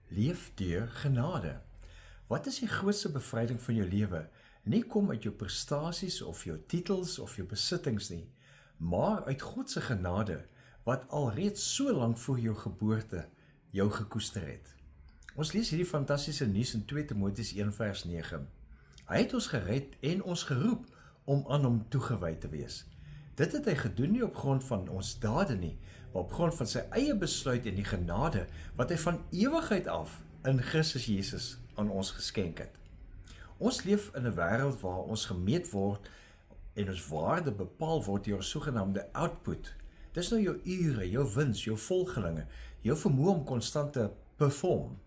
Leef deur genade. Wat is die grootste bevryding van jou lewe? Nie kom uit jou prestasies of jou titels of jou besittings nie, maar uit God se genade wat alreeds so lank voor jou geboorte jou gekoester het. Ons lees hierdie fantastiese nuus in 2 Timoteus 1 vers 9. Hy het ons gered en ons geroep om aan hom toegewy te wees. Dit het hy gedoen nie op grond van ons dade nie, maar op grond van sy eie besluit en die genade wat hy van ewigheid af in Christus Jesus aan ons geskenk het. Ons leef in 'n wêreld waar ons gemeet word en ons waarde bepaal word deur sogenaamde output. Dis nou jou ure, jou wins, jou volgelinge, jou vermoë om konstant te perform.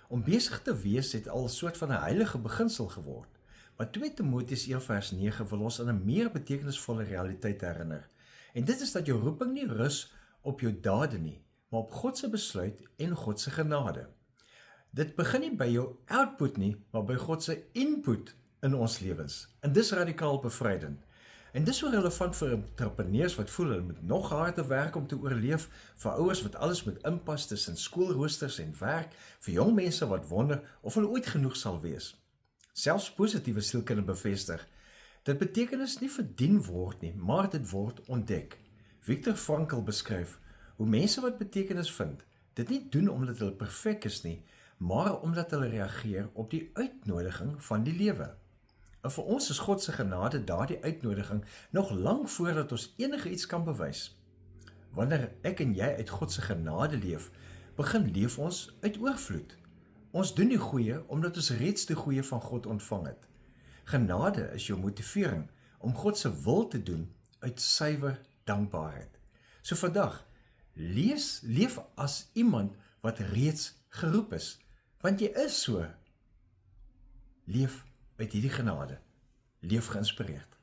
Om besig te wees het al 'n soort van 'n heilige beginsel geword. Maar 2 Timoteus 1 vers 9 wil ons aan 'n meer betekenisvolle realiteit herinner. En dit is dat jou roeping nie rus op jou dade nie, maar op God se besluit en God se genade. Dit begin nie by jou output nie, maar by God se input in ons lewens. En dis radikaal bevrydend. En dis so relevant vir entrepreneurs wat voel hulle moet nog harder werk om te oorleef, vir ouers wat alles moet inpas tussen skoolroosters en werk, vir jong mense wat wonder of hulle ooit genoeg sal wees. Selfs positiewe sielkunde bevestig, dit betekenis nie verdien word nie, maar dit word ontdek. Viktor Frankl beskryf hoe mense wat betekenis vind, dit nie doen omdat hulle perfek is nie, maar omdat hulle reageer op die uitnodiging van die lewe. En vir ons is God se genade daardie uitnodiging nog lank voordat ons enige iets kan bewys. Wanneer ek en jy uit God se genade leef, begin leef ons uit oorvloed. Ons doen die goeie omdat ons reeds die goeie van God ontvang het. Genade is jou motivering om God se wil te doen uit suiwer dankbaarheid. So vandag, leef as iemand wat reeds geroep is, want jy is so. Leef uit hierdie genade. Leef geïnspireerd.